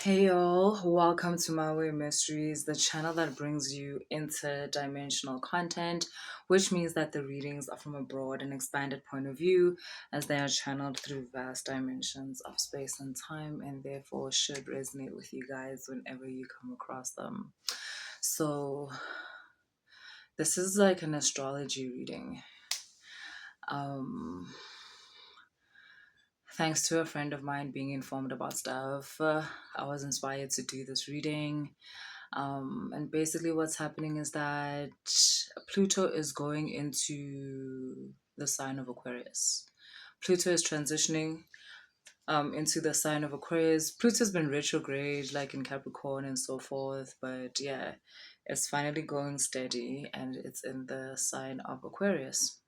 Hey y'all, welcome to My Way Mysteries, the channel that brings you interdimensional content, which means that the readings are from a broad and expanded point of view as they are channeled through vast dimensions of space and time and therefore should resonate with you guys whenever you come across them. So, this is like an astrology reading. Um, Thanks to a friend of mine being informed about stuff, I was inspired to do this reading. And basically, what's happening is that Pluto is going into the sign of Aquarius. Pluto is transitioning into the sign of Aquarius. Pluto's been retrograde, like in Capricorn and so forth, but yeah, it's finally going steady and it's in the sign of Aquarius.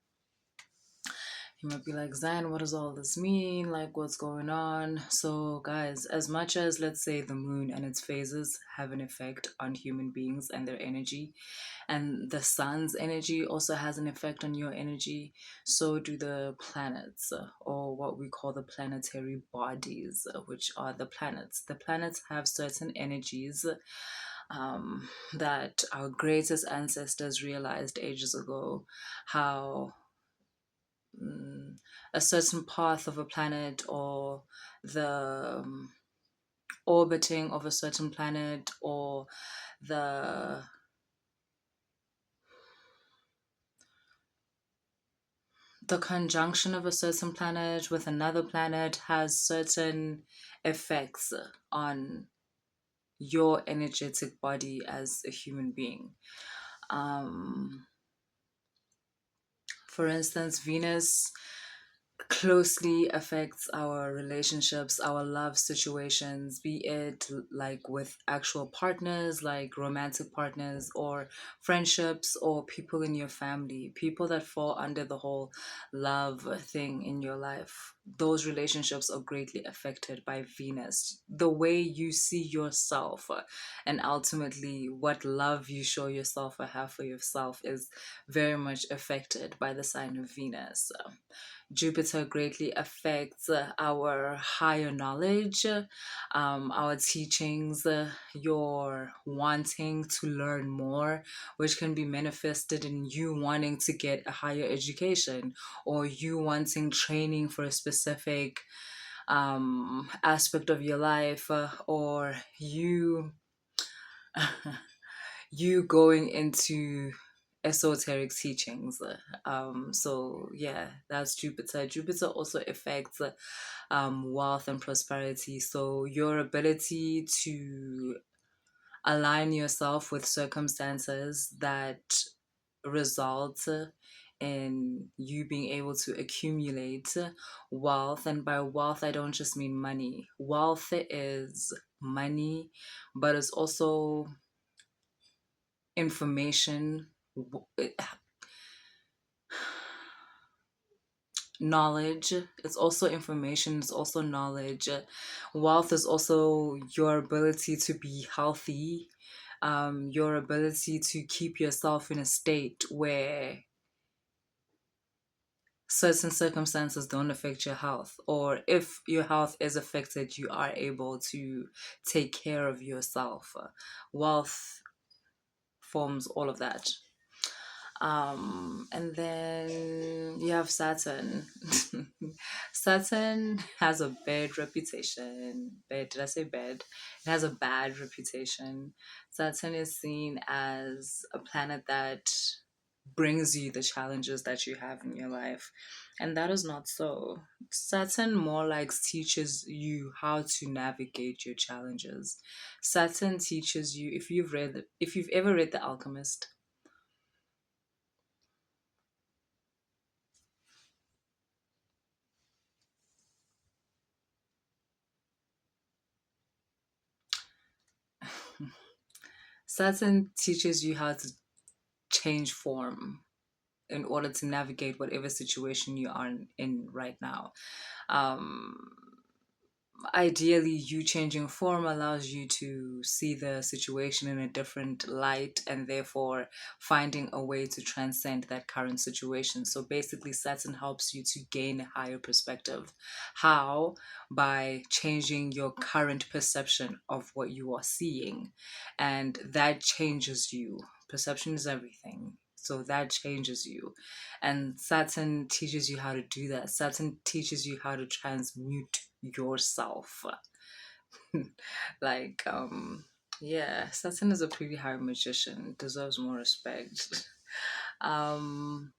You might be like, Zanne, what does all this mean? Like, what's going on? So, guys, as much as, let's say, the moon and its phases have an effect on human beings and their energy, and the sun's energy also has an effect on your energy, so do the planets, or what we call the planetary bodies, which are the planets. The planets have certain energies that our greatest ancestors realized ages ago how a certain path of a planet or the orbiting of a certain planet or the the conjunction of a certain planet with another planet has certain effects on your energetic body as a human being. Um, for instance, Venus closely affects our relationships, our love situations, be it like with actual partners, like romantic partners, or friendships, or people in your family, people that fall under the whole love thing in your life. Those relationships are greatly affected by Venus. The way you see yourself, and ultimately what love you show yourself or have for yourself is very much affected by the sign of Venus. Jupiter greatly affects our higher knowledge, our teachings, your wanting to learn more, which can be manifested in you wanting to get a higher education or you wanting training for a specific aspect of your life, or you you going into esoteric teachings. So yeah, that's Jupiter. Jupiter also affects wealth and prosperity. So your ability to align yourself with circumstances that result in you being able to accumulate wealth. And by wealth, I don't just mean money. Wealth is money, but it's also information, knowledge. It's also information, it's also knowledge. Wealth is also your ability to be healthy, your ability to keep yourself in a state where certain circumstances don't affect your health, or if your health is affected, you are able to take care of yourself. Wealth forms all of that. And then you have Saturn. Saturn has a bad reputation. Bad, did I say bad? It has a bad reputation. Saturn is seen as a planet that brings you the challenges that you have in your life. And that is not so. Saturn more like teaches you how to navigate your challenges. Saturn teaches you, if you've ever read The Alchemist. Saturn teaches you how to change form in order to navigate whatever situation you are in right now. Um, ideally, you changing form allows you to see the situation in a different light and therefore finding a way to transcend that current situation. So basically, Saturn helps you to gain a higher perspective. How? By changing your current perception of what you are seeing. And that changes you. Perception is everything. So that changes you. And Saturn teaches you how to do that. Saturn teaches you how to transmute yourself. like, yeah, Saturn is a pretty high magician, deserves more respect. um,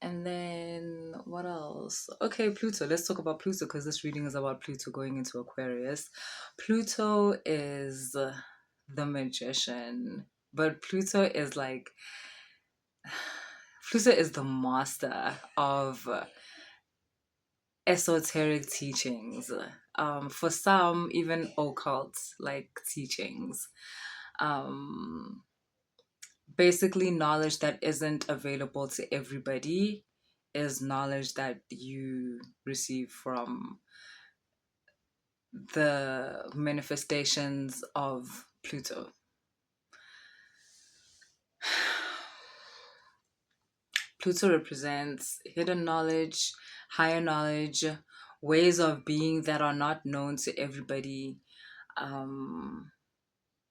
and then what else? Okay, Pluto. Let's talk about Pluto because this reading is about Pluto going into Aquarius. Pluto is the magician, but Pluto is like Pluto is the master of esoteric teachings. For some, even occult like teachings. Um, Basically, knowledge that isn't available to everybody is knowledge that you receive from the manifestations of Pluto. Pluto represents hidden knowledge, higher knowledge, ways of being that are not known to everybody, um,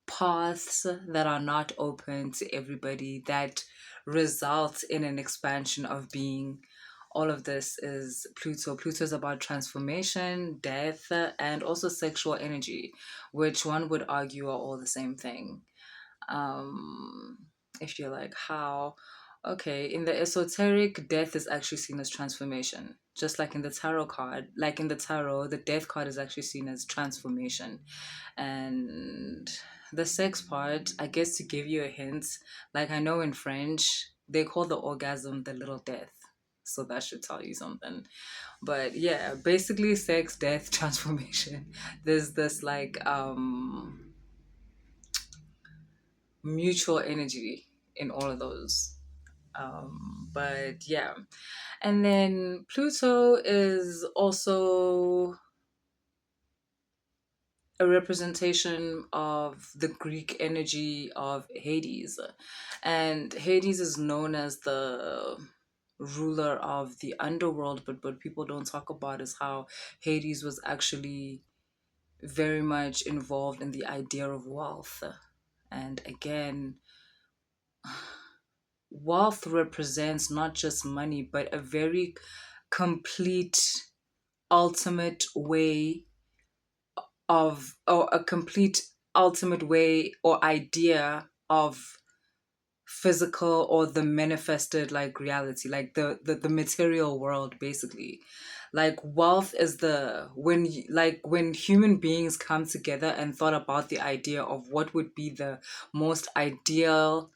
paths that are not open to everybody that result in an expansion of being. All of this is Pluto. Pluto is about transformation, death, and also sexual energy, which one would argue are all the same thing. Um, if you're like, how? Okay, in the esoteric, death is actually seen as transformation. Just like in the tarot card, like in the tarot, the death card is actually seen as transformation. And the sex part, I guess to give you a hint, like I know in French, they call the orgasm the little death. So that should tell you something. But yeah, basically sex, death, transformation. There's this like mutual energy in all of those. But yeah. And then Pluto is also a representation of the Greek energy of Hades. And Hades is known as the ruler of the underworld, but what people don't talk about is how Hades was actually very much involved in the idea of wealth. And again, wealth represents not just money, but a very complete, ultimate way or a complete, ultimate way or idea of physical or the manifested like reality, like the material world, basically. Like wealth is the when human beings come together and thought about the idea of what would be the most ideal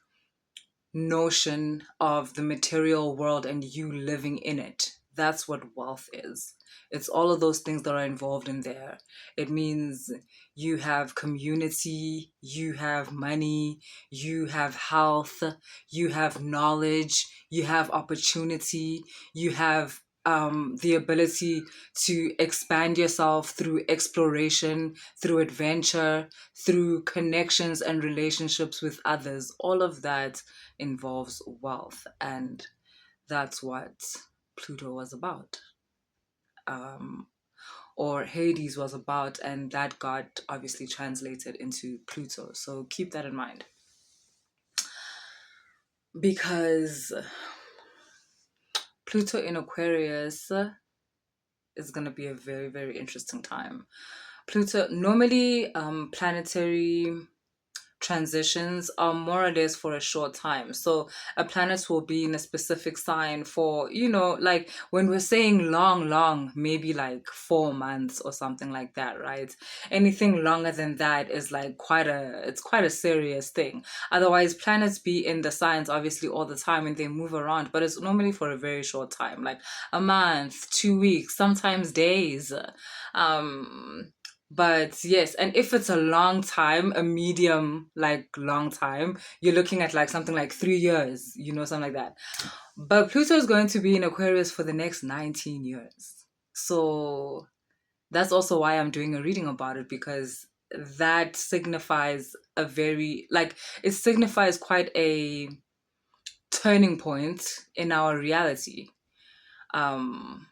notion of the material world and you living in it. That's what wealth is. It's all of those things that are involved in there. It means you have community, you have money, you have health, you have knowledge, you have opportunity, you have the ability to expand yourself through exploration, through adventure, through connections and relationships with others. All of that involves wealth, and that's what Pluto was about, um, or Hades was about, and that got obviously translated into Pluto. So keep that in mind, because Pluto in Aquarius is going to be a very, very interesting time. Pluto, normally planetary transitions are more or less for a short time. So a planet will be in a specific sign for, like when we're saying long, long, maybe like 4 months or something like that, right? Anything longer than that is like it's quite a serious thing. Otherwise, planets be in the signs obviously all the time and they move around, but it's normally for a very short time, like a month, 2 weeks, sometimes days. But yes, and if it's a long time, a medium, like long time, you're looking at like something like 3 years, something like that. But Pluto is going to be in Aquarius for the next 19 years. So That's also why I'm doing a reading about it, because that signifies a very, like, it signifies quite a turning point in our reality. Um,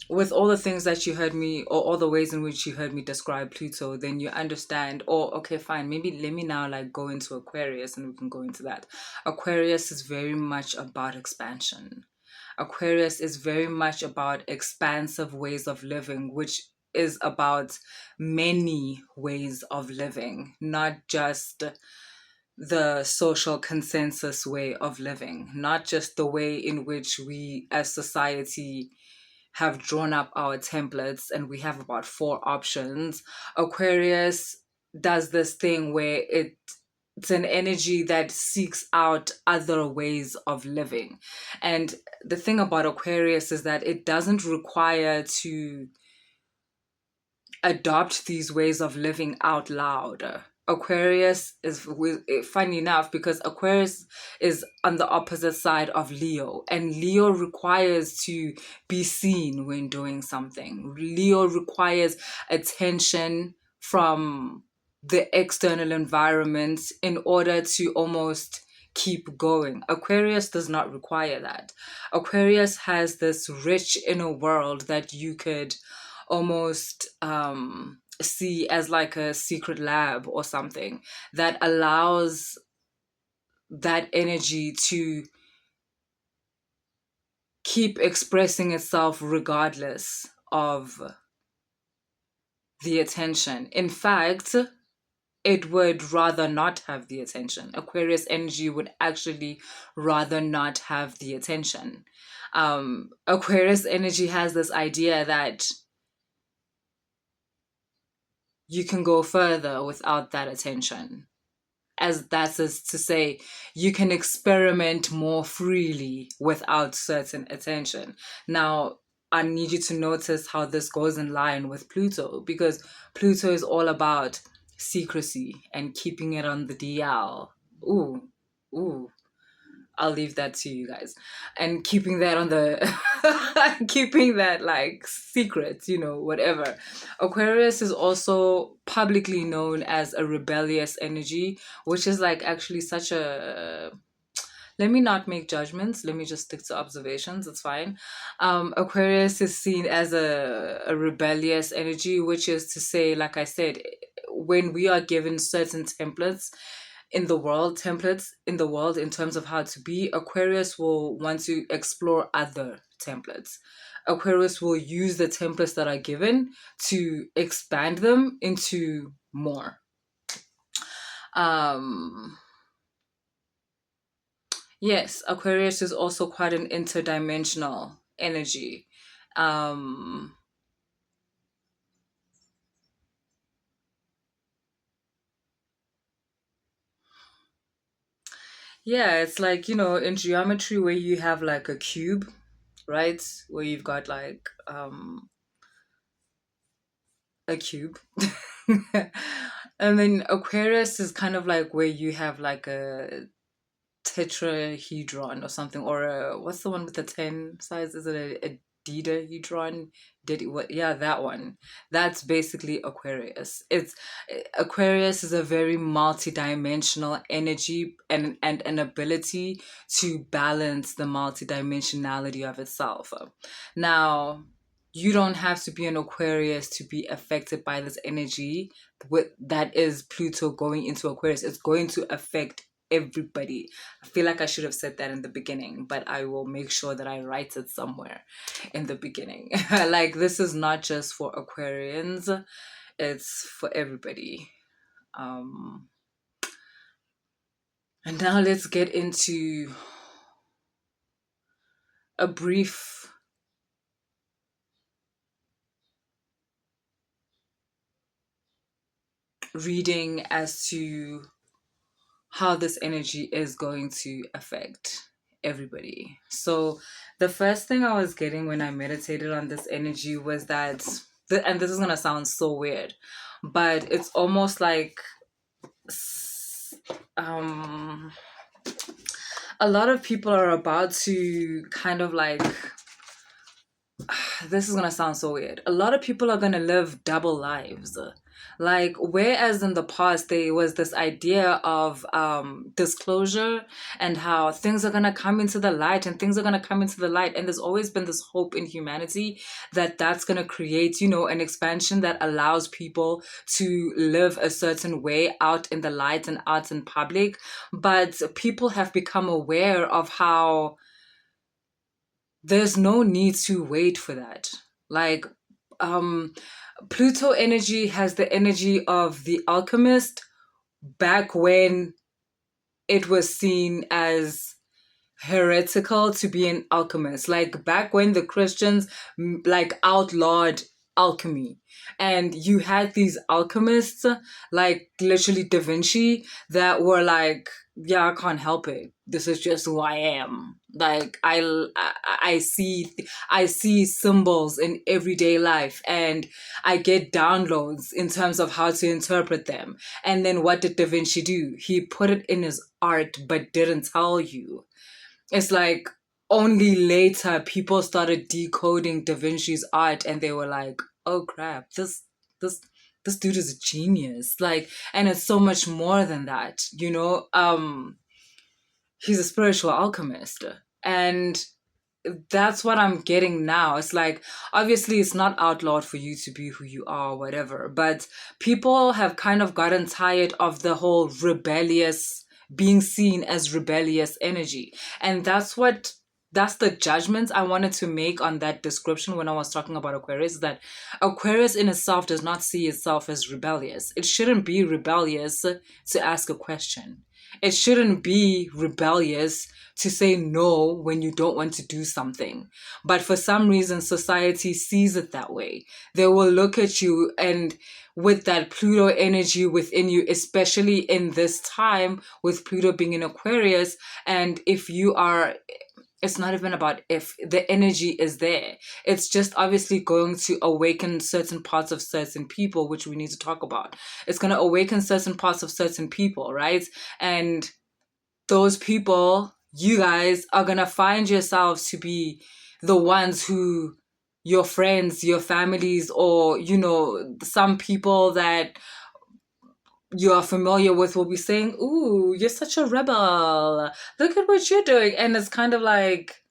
with all the things that you heard me, or all the ways in which you heard me describe Pluto, then you understand, or okay, fine, maybe let me now like go into Aquarius and we can go into that. Aquarius is very much about expansion. Aquarius is very much about expansive ways of living, which is about many ways of living, not just the social consensus way of living, not just the way in which we as society have drawn up our templates and we have about four options. Aquarius does this thing where it's an energy that seeks out other ways of living. And the thing about Aquarius is that it doesn't require to adopt these ways of living out loud. Aquarius is funny enough because Aquarius is on the opposite side of Leo, and Leo requires to be seen when doing something. Leo requires attention from the external environment in order to almost keep going. Aquarius does not require that. Aquarius has this rich inner world that you could almost see as like a secret lab or something that allows that energy to keep expressing itself regardless of the attention. In fact, it would rather not have the attention. Aquarius energy would actually rather not have the attention. Aquarius energy has this idea that you can go further without that attention. As that's as to say, you can experiment more freely without certain attention. Now, I need you to notice how this goes in line with Pluto, because Pluto is all about secrecy and keeping it on the DL. Ooh, ooh. I'll leave that to you guys. And keeping that on the, keeping that like secret, whatever. Aquarius is also publicly known as a rebellious energy, which is like actually such a, let me not make judgments. Let me just stick to observations. It's fine. Aquarius is seen as a rebellious energy, which is to say, like I said, when we are given certain templates in the world in terms of how to be, Aquarius will want to explore other templates. Aquarius will use the templates that are given to expand them into more. Yes, Aquarius is also quite an interdimensional energy. Yeah, it's like, in geometry where you have like a cube, right? Where you've got like a cube. And then Aquarius is kind of like where you have like a tetrahedron or something, or what's the one with the 10 sides? Is it a dodahedron? Yeah, that one. That's basically Aquarius. It's Aquarius is a very multi-dimensional energy and an ability to balance the multi-dimensionality of itself. Now, you don't have to be an Aquarius to be affected by this energy that is Pluto going into Aquarius. It's going to affect everybody. I feel like I should have said that in the beginning, but I will make sure that I write it somewhere in the beginning. Like, this is not just for Aquarians, it's for everybody. And now let's get into a brief reading as to how this energy is going to affect everybody. So the first thing I was getting when I meditated on this energy was that, and this is going to sound so weird, but it's almost like a lot of people are about to kind of like this is gonna sound so weird. A lot of people are gonna live double lives. Like, whereas in the past there was this idea of disclosure and how things are gonna come into the light and things are gonna come into the light, and there's always been this hope in humanity that that's gonna create, an expansion that allows people to live a certain way out in the light and out in public. But people have become aware of how there's no need to wait for that. Like, Pluto energy has the energy of the alchemist back when it was seen as heretical to be an alchemist, like back when the Christians like outlawed alchemy, and you had these alchemists like literally Da Vinci that were like, yeah, I can't help it, this is just who I am. Like, I see symbols in everyday life, and I get downloads in terms of how to interpret them. And then what did Da Vinci do? He put it in his art but didn't tell you. It's like only later people started decoding Da Vinci's art, and they were like, "Oh crap, this this dude is a genius!" Like, and it's so much more than that, He's a spiritual alchemist, and that's what I'm getting now. It's like, obviously it's not outlawed for you to be who you are or whatever, but people have kind of gotten tired of the whole rebellious, being seen as rebellious energy. And that's the judgment I wanted to make on that description when I was talking about Aquarius, that Aquarius in itself does not see itself as rebellious. It shouldn't be rebellious to ask a question. It shouldn't be rebellious to say no when you don't want to do something. But for some reason, society sees it that way. They will look at you, and with that Pluto energy within you, especially in this time with Pluto being in Aquarius, and if you are, it's not even about if, the energy is there. It's just obviously going to awaken certain parts of certain people, which we need to talk about. It's going to awaken certain parts of certain people, right? And those people, you guys are going to find yourselves to be the ones who your friends, your families, or, some people that you are familiar with will be saying, "Ooh, you're such a rebel. Look at what you're doing." And it's kind of like,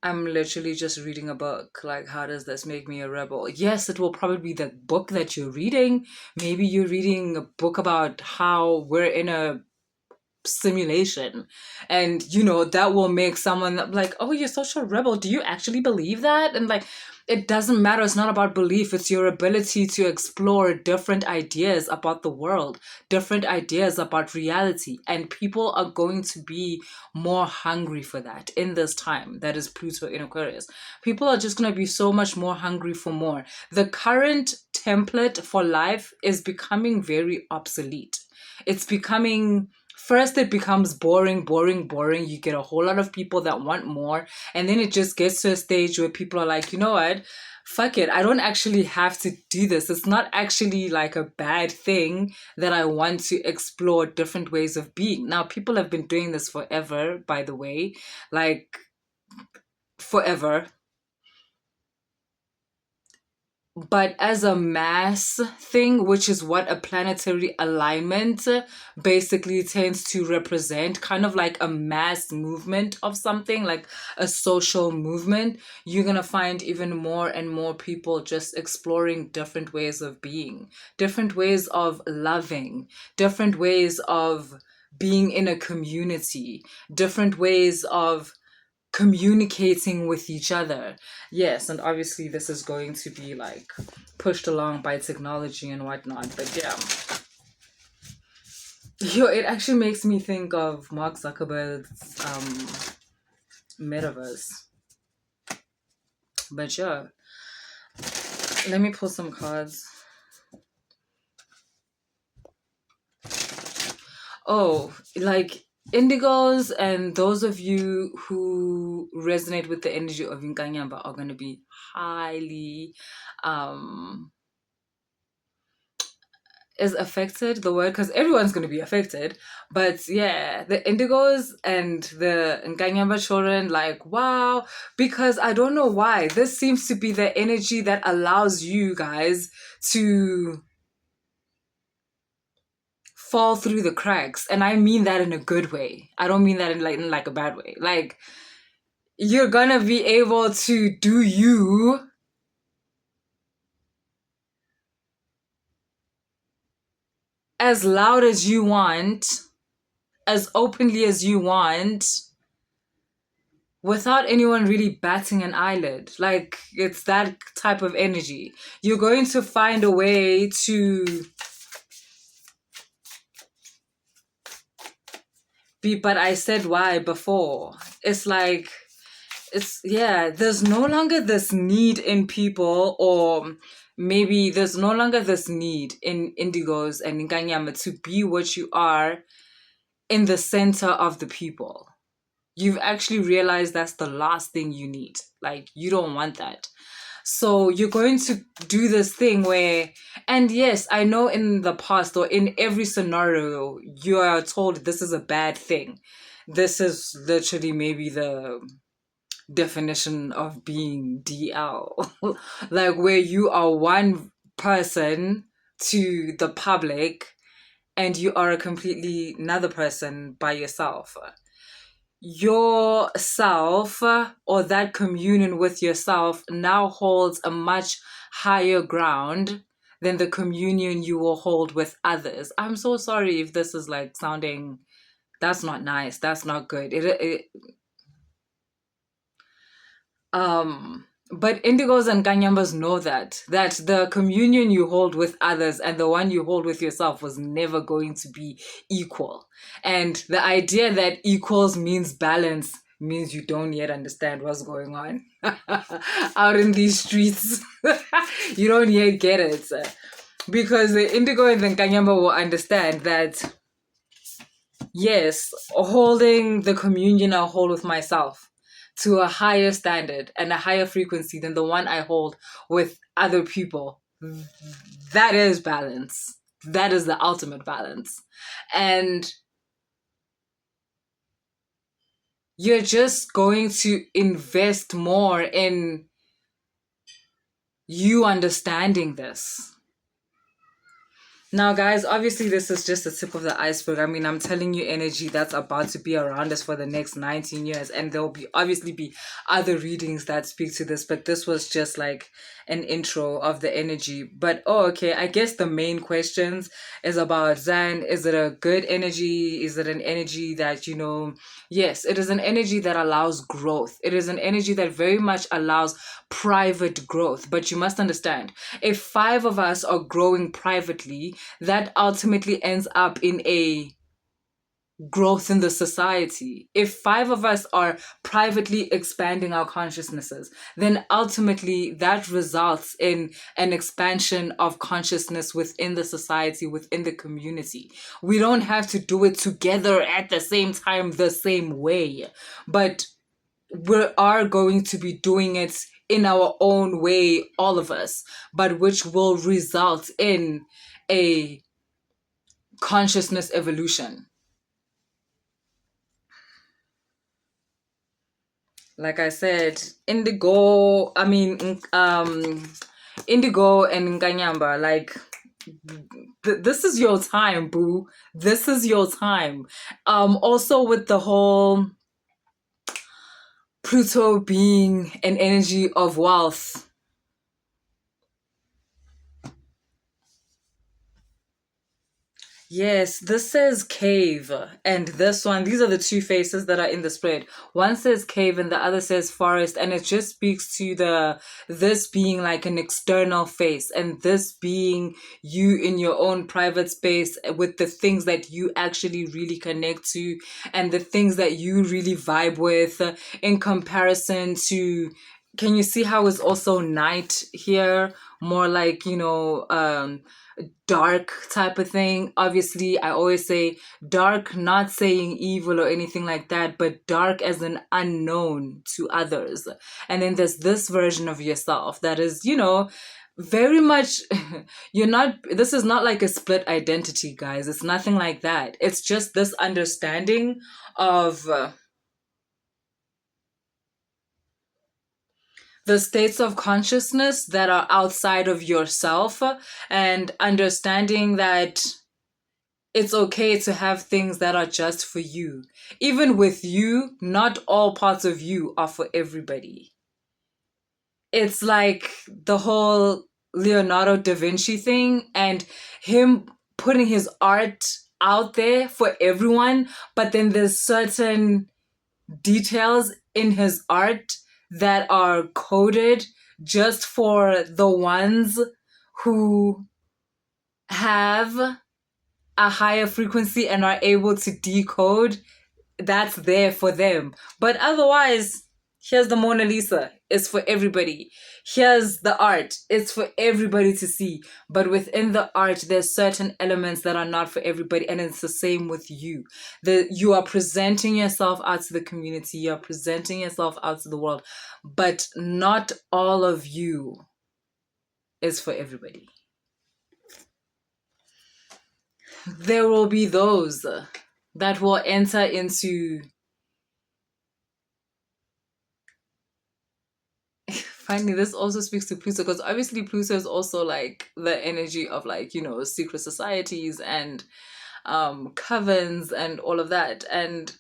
I'm literally just reading a book. Like, how does this make me a rebel? Yes, it will probably be the book that you're reading. Maybe you're reading a book about how we're in a simulation, and that will make someone like, "Oh, you're such a rebel. Do you actually believe that?" And like, it doesn't matter. It's not about belief. It's your ability to explore different ideas about the world, different ideas about reality. And people are going to be more hungry for that in this time that is Pluto in Aquarius. People are just going to be so much more hungry for more. The current template for life is becoming very obsolete. It's becoming, first it becomes boring, boring, boring. You get a whole lot of people that want more. And then it just gets to a stage where people are like, you know what? Fuck it. I don't actually have to do this. It's not actually like a bad thing that I want to explore different ways of being. Now, people have been doing this forever, by the way. Like, forever. But as a mass thing, which is what a planetary alignment basically tends to represent, kind of like a mass movement of something, like a social movement, you're going to find even more and more people just exploring different ways of being, different ways of loving, different ways of being in a community, different ways of communicating with each other. Yes, and obviously this is going to be like pushed along by technology and whatnot. But yeah, it actually makes me think of Mark Zuckerberg's metaverse. But yeah, let me pull some cards. Oh, like Indigos and those of you who resonate with the energy of Inkanyamba are going to be highly is affected, the word, because everyone's going to be affected. But yeah, the Indigos and the Nkanyamba children, like, wow, because I don't know why. This seems to be the energy that allows you guys to fall through the cracks. And I mean that in a good way. I don't mean that in like a bad way. Like, you're gonna be able to do you as loud as you want, as openly as you want, without anyone really batting an eyelid. Like, it's that type of energy. You're going to find a way to be, but I said why before. It's like, there's no longer this need in people, or maybe there's no longer this need in Indigos and in Kanyama to be what you are in the center of the people. You've actually realized that's the last thing you need. Like, you don't want that. So you're going to do this thing where, and yes, I know in the past or in every scenario, you are told this is a bad thing. This is literally maybe the definition of being DL. Like, where you are one person to the public and you are a completely another person by yourself. Yourself, or that communion with yourself, now holds a much higher ground than the communion you will hold with others. I'm so sorry if this is like sounding, that's not nice, that's not good. But Indigos and Kanyambas know that the communion you hold with others and the one you hold with yourself was never going to be equal. And the idea that equals means balance means you don't yet understand what's going on out in these streets. You don't yet get it. Because the Indigo and the Kanyamba will understand that, yes, holding the communion I hold with myself to a higher standard and a higher frequency than the one I hold with other people, that is balance. That is the ultimate balance. And you're just going to invest more in you understanding this. Now, guys, obviously this is just the tip of the iceberg. I mean, I'm telling you energy that's about to be around us for the next 19 years. And there'll be obviously be other readings that speak to this. But this was just like an intro of the energy. But, okay, I guess the main questions is about Zanne. Is it a good energy? Is it an energy that, yes, it is an energy that allows growth. It is an energy that very much allows private growth. But you must understand, if 5 of us are growing privately, that ultimately ends up in a growth in the society. If 5 of us are privately expanding our consciousnesses, then ultimately that results in an expansion of consciousness within the society, within the community. We don't have to do it together at the same time, the same way, but we are going to be doing it in our own way, all of us, but which will result in a consciousness evolution. Like I said, Indigo and Inkanyamba, like, this is your time, boo. This is your time. Also with the whole Pluto being an energy of wealth. Yes, this says cave, and this one, these are the 2 faces that are in the spread. One says cave and the other says forest, and it just speaks to this being like an external face, and this being you in your own private space with the things that you actually really connect to and the things that you really vibe with, in comparison to, can you see how it's also night here? More like, dark type of thing. Obviously, I always say dark, not saying evil or anything like that, but dark as an unknown to others. And then there's this version of yourself that is, very much. You're not, this is not like a split identity, guys. It's nothing like that. It's just this understanding of the states of consciousness that are outside of yourself, and understanding that it's okay to have things that are just for you. Even with you, not all parts of you are for everybody. It's like the whole Leonardo da Vinci thing and him putting his art out there for everyone, but then there's certain details in his art that are coded just for the ones who have a higher frequency and are able to decode. That's there for them. But otherwise, here's the Mona Lisa. It's for everybody. Here's the art. It's for everybody to see. But within the art, there's certain elements that are not for everybody. And it's the same with you. You are presenting yourself out to the community. You're presenting yourself out to the world. But not all of you is for everybody. There will be those that will enter into... Finally, this also speaks to Pluto, because obviously Pluto is also like the energy of, like, you know, secret societies and covens and all of that. And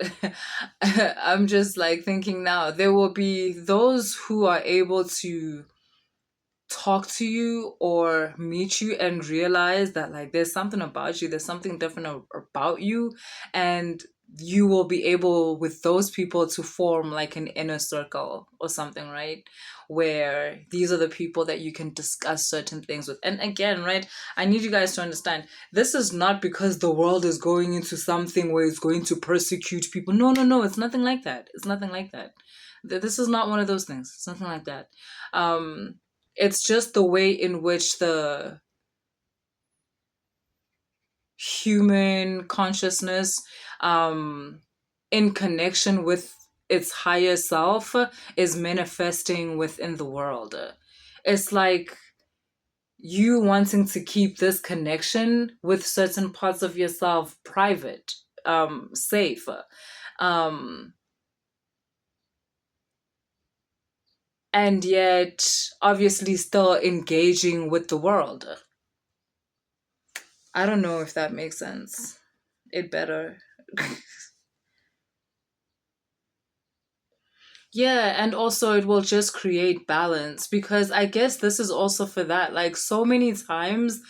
I'm just like thinking now, there will be those who are able to talk to you or meet you and realize that, like, there's something about you, there's something different about you, and you will be able with those people to form like an inner circle or something, right? Where these are the people that you can discuss certain things with. And again, right, I need you guys to understand, this is not because the world is going into something where it's going to persecute people. No, no, no, it's nothing like that. It's nothing like that. This is not one of those things. It's nothing like that. It's just the way in which the human consciousness, in connection with its higher self, is manifesting within the world. It's like you wanting to keep this connection with certain parts of yourself private, safe, and yet obviously still engaging with the world. I don't know if that makes sense. It better. Yeah, and also it will just create balance, because I guess this is also for that. Like, so many times,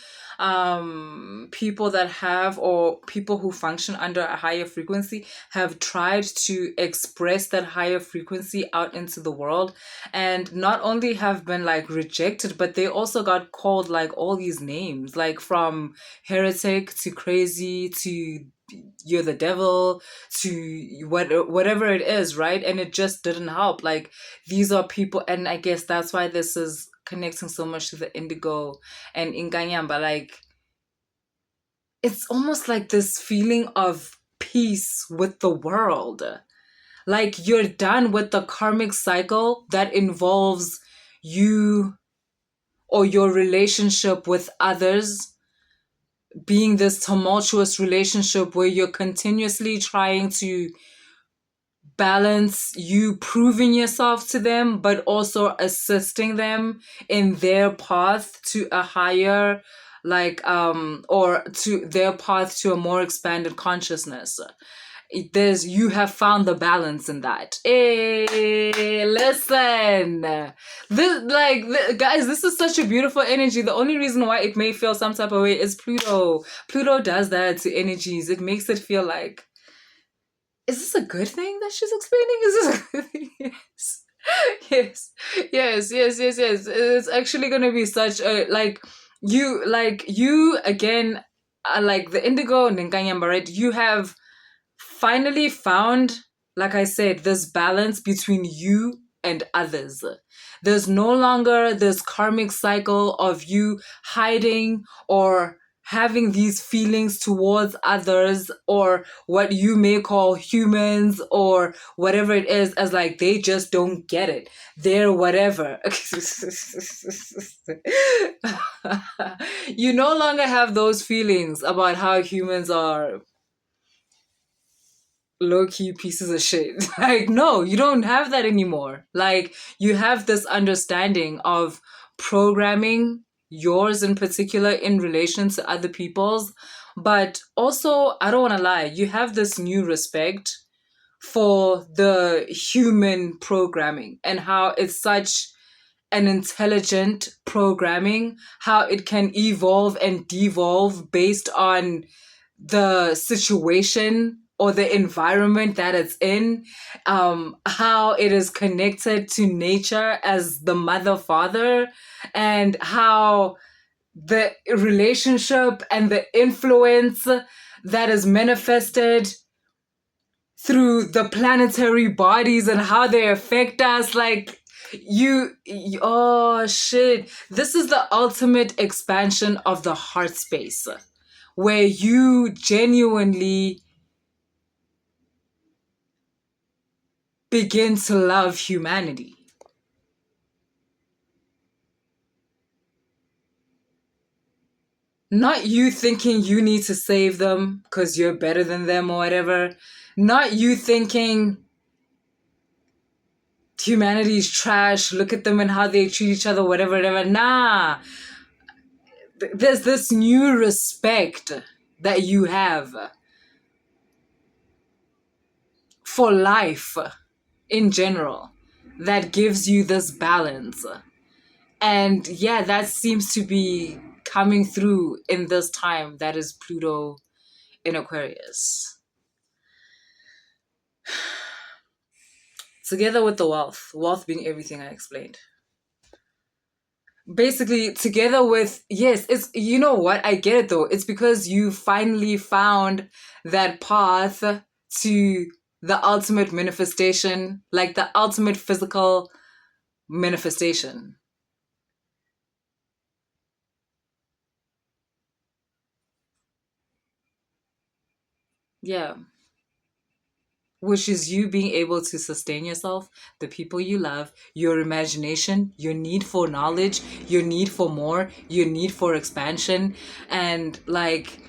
people that have, or people who function under a higher frequency, have tried to express that higher frequency out into the world, and not only have been like rejected, but they also got called like all these names, like from heretic to crazy to you're the devil to whatever it is, right? And it just didn't help. Like, these are people, and I guess that's why this is connecting so much to the Indigo and Inkanyamba. Like, it's almost like this feeling of peace with the world. Like, you're done with the karmic cycle that involves you or your relationship with others being this tumultuous relationship where you're continuously trying to balance you proving yourself to them, but also assisting them in their path to a higher, like, or to their path to a more expanded consciousness. You have found the balance in that. Hey, listen, guys, this is such a beautiful energy. The only reason why it may feel some type of way is Pluto. Pluto does that to energies. It makes it feel like, is this a good thing that she's explaining? Is this a good thing? Yes. Yes. It's actually gonna be such a, you again, like the Indigo and NKANYAMBA, right? You have finally found, like I said, this balance between you and others. There's no longer this karmic cycle of you hiding or having these feelings towards others, or what you may call humans or whatever it is, as like they just don't get it. They're whatever. You no longer have those feelings about how humans are low-key pieces of shit. Like, no, you don't have that anymore. Like, you have this understanding of programming, yours in particular, in relation to other people's. But also, I don't want to lie, you have this new respect for the human programming and how it's such an intelligent programming, how it can evolve and devolve based on the situation or the environment that it's in, how it is connected to nature as the mother father, and how the relationship and the influence that is manifested through the planetary bodies and how they affect us. Like, oh shit, this is the ultimate expansion of the heart space, where you genuinely begin to love humanity. Not you thinking you need to save them because you're better than them or whatever. Not you thinking humanity is trash, look at them and how they treat each other, whatever, whatever. Nah. There's this new respect that you have for life in general that gives you this balance. And yeah, that seems to be coming through in this time that is Pluto in Aquarius. Together with the wealth being everything I explained. Basically, together with, yes, it's, you know what, I get it though. It's because you finally found that path to the ultimate manifestation, like the ultimate physical manifestation. Yeah. Which is you being able to sustain yourself, the people you love, your imagination, your need for knowledge, your need for more, your need for expansion, and like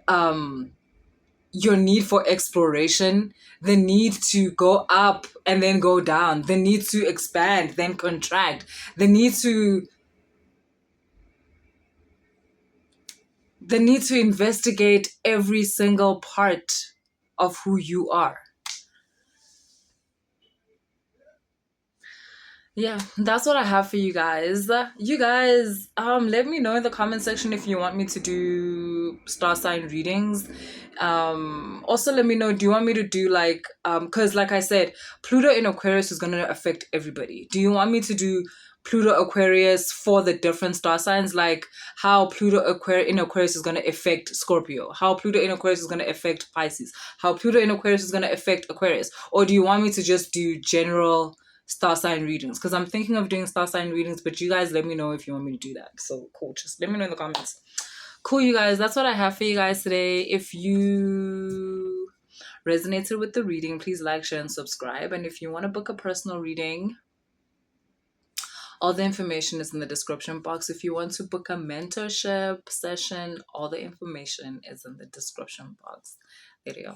your need for exploration, the need to go up and then go down, the need to expand, then contract, the need to investigate every single part of who you are. Yeah, that's what I have for you guys. You guys, let me know in the comment section if you want me to do star sign readings. Also let me know, do you want me to do like, because like I said, Pluto in Aquarius is gonna affect everybody. Do you want me to do Pluto Aquarius for the different star signs, like how Pluto in Aquarius is going to affect Scorpio, how Pluto in Aquarius is going to affect Pisces, how Pluto in Aquarius is going to affect Aquarius? Or do you want me to just do general star sign readings? Because I'm thinking of doing star sign readings, but you guys let me know if you want me to do that. So cool, just let me know in the comments. Cool, you guys, that's what I have for you guys today. If you resonated with the reading, please like, share, and subscribe. And if you want to book a personal reading, all the information is in the description box. If you want to book a mentorship session, all the information is in the description box. There you go.